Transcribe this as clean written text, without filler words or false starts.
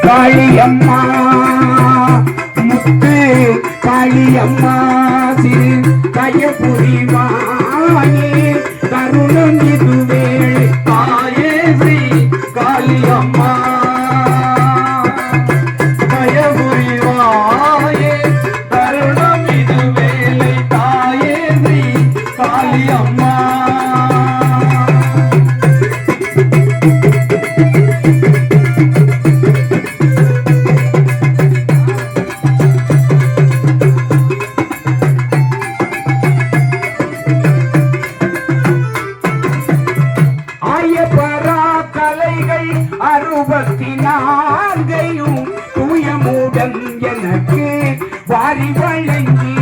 காளியம்மா முத்து காளியம்மா சிறு கயபுரிவாயே கருணம் இதுவே தாயே ஸ்ரீ காளியம்மா கயபுரிவாயே கருணம் இதுவே தாயே ஸ்ரீ காளியம்மா அறுபத்தினான்கையும் தூயமுடன் எனக்கு வாரி வழங்கி